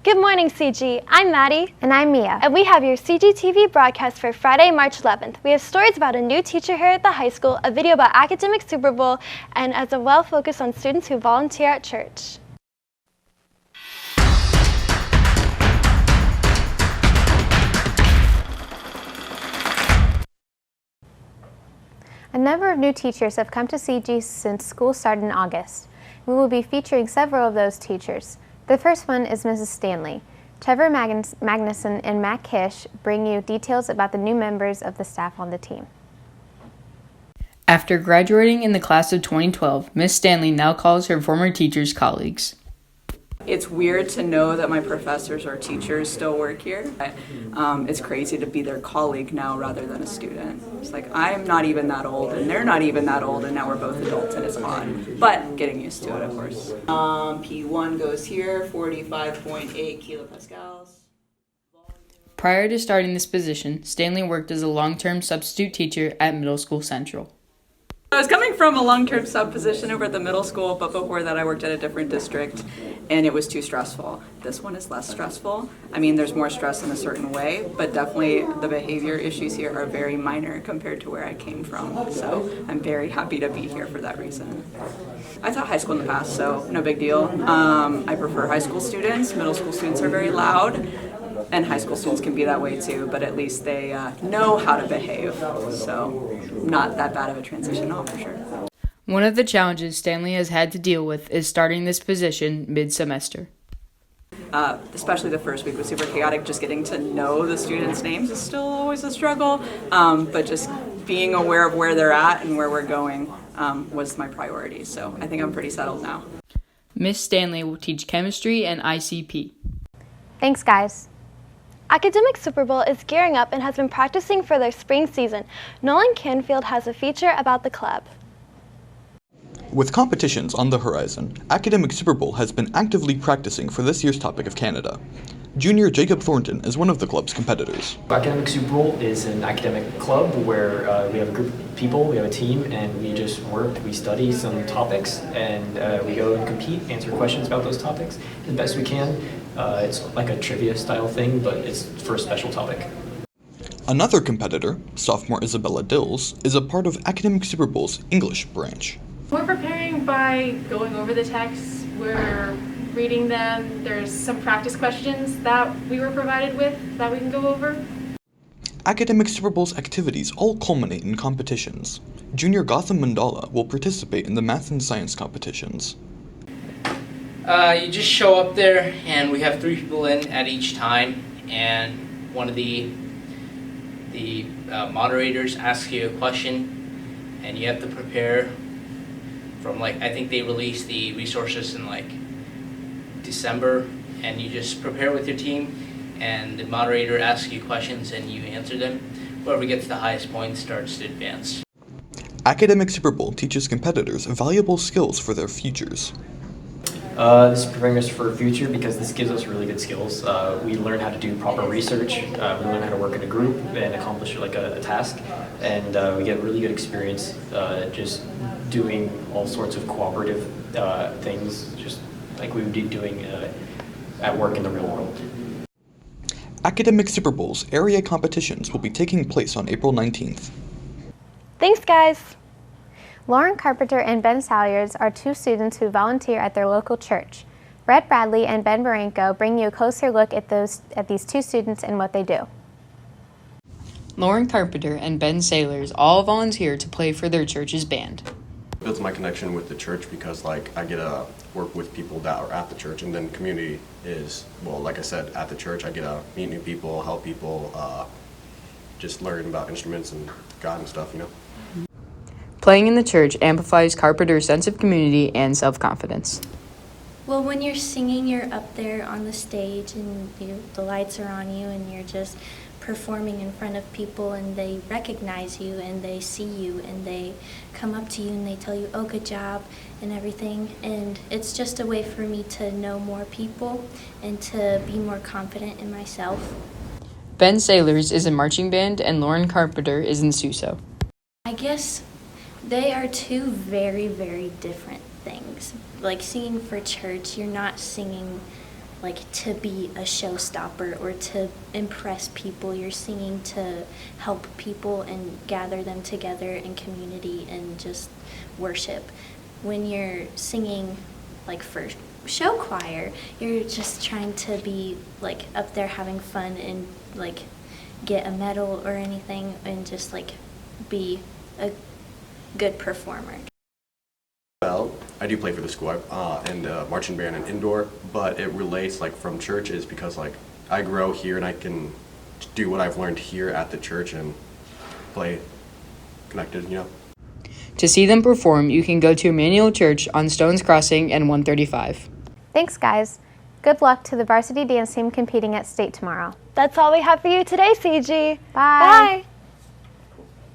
Good morning, CG. I'm Maddie. And I'm Mia. And we have your CGTV broadcast for Friday, March 11th. We have stories about a new teacher here at the high school, a video about academic Super Bowl, and as well focused on students who volunteer at church. A number of new teachers have come to CG since school started in August. We will be featuring several of those teachers. The first one is Mrs. Stanley. Trevor Magnuson and Matt Kish bring you details about the new members of the staff on the team. After graduating in the class of 2012, Miss Stanley now calls her former teachers colleagues. It's weird to know that my professors or teachers still work here. It's crazy to be their colleague now rather than a student. It's like, I'm not even that old and they're not even that old and now we're both adults and it's odd. But getting used to it, of course. P1 goes here, 45.8 kilopascals. Prior to starting this position, Stanley worked as a long-term substitute teacher at Middle School Central. I was coming from a long-term sub position over at the middle school, but before that I worked at a different district and it was too stressful. This one is less stressful. I mean, there's more stress in a certain way, but definitely the behavior issues here are very minor compared to where I came from. So I'm very happy to be here for that reason. I taught high school in the past, so no big deal. I prefer high school students. Middle school students are very loud. And high school students can be that way too, but at least they know how to behave, so not that bad of a transition for sure. One of the challenges Stanley has had to deal with is starting this position mid-semester. Especially the first week was super chaotic. Just getting to know the students' names is still always a struggle, but just being aware of where they're at and where we're going was my priority, so I think I'm pretty settled now. Miss Stanley will teach chemistry and ICP. Thanks, guys. Academic Super Bowl is gearing up and has been practicing for their spring season. Nolan Canfield has a feature about the club. With competitions on the horizon, Academic Super Bowl has been actively practicing for this year's topic of Canada. Junior Jacob Thornton is one of the club's competitors. Academic Super Bowl is an academic club where we have a group of people, we have a team, and we just work, we study some topics, and we go and compete, answer questions about those topics as best we can. It's like a trivia style thing, but it's for a special topic. Another competitor, sophomore Isabella Dills, is a part of Academic Super Bowl's English branch. We're preparing by going over the texts, we're reading them, there's some practice questions that we were provided with that we can go over. Academic Super Bowl's activities all culminate in competitions. Junior Gowthamm Mandala will participate in the math and science competitions. You just show up there and we have 3 people in at each time, and one of the moderators asks you a question and you have to prepare from, I think they release the resources in December, and you just prepare with your team and the moderator asks you questions and you answer them. Whoever gets the highest points starts to advance. Academic Super Bowl teaches competitors valuable skills for their futures. This is preparing us for the future because this gives us really good skills. We learn how to do proper research, we learn how to work in a group and accomplish a task, and we get really good experience just doing all sorts of cooperative things, just like we would be doing at work in the real world. Academic Super Bowl's area competitions will be taking place on April 19th. Thanks, guys. Lauren Carpenter and Ben Salyers are 2 students who volunteer at their local church. Brett Bradley and Ben Baranko bring you a closer look at these 2 students and what they do. Lauren Carpenter and Ben Salyers all volunteer to play for their church's band. It builds my connection with the church because I get to work with people that are at the church, and then community is, well, like I said, at the church I get to meet new people, help people, just learn about instruments and God and stuff, Playing in the church amplifies Carpenter's sense of community and self-confidence. Well, when you're singing, you're up there on the stage and the lights are on you and you're just performing in front of people and they recognize you and they see you and they come up to you and they tell you, oh, good job and everything. And it's just a way for me to know more people and to be more confident in myself. Ben Salyers is in marching band and Lauren Carpenter is in SUSO. I guess they are 2 very, very different things. Like singing for church, you're not singing like to be a showstopper or to impress people. You're singing to help people and gather them together in community and just worship. When you're singing like for show choir, you're just trying to be like up there having fun and like get a medal or anything and just like be a good performer. Well, I do play for the school and marching band and indoor, but it relates like from churches because like I grow here and I can do what I've learned here at the church and play connected, you know. To see them perform, you can go to Emmanuel Church on Stones Crossing and 135. Thanks, guys. Good luck to the varsity dance team competing at state tomorrow. That's all we have for you today, CG. Bye. Bye.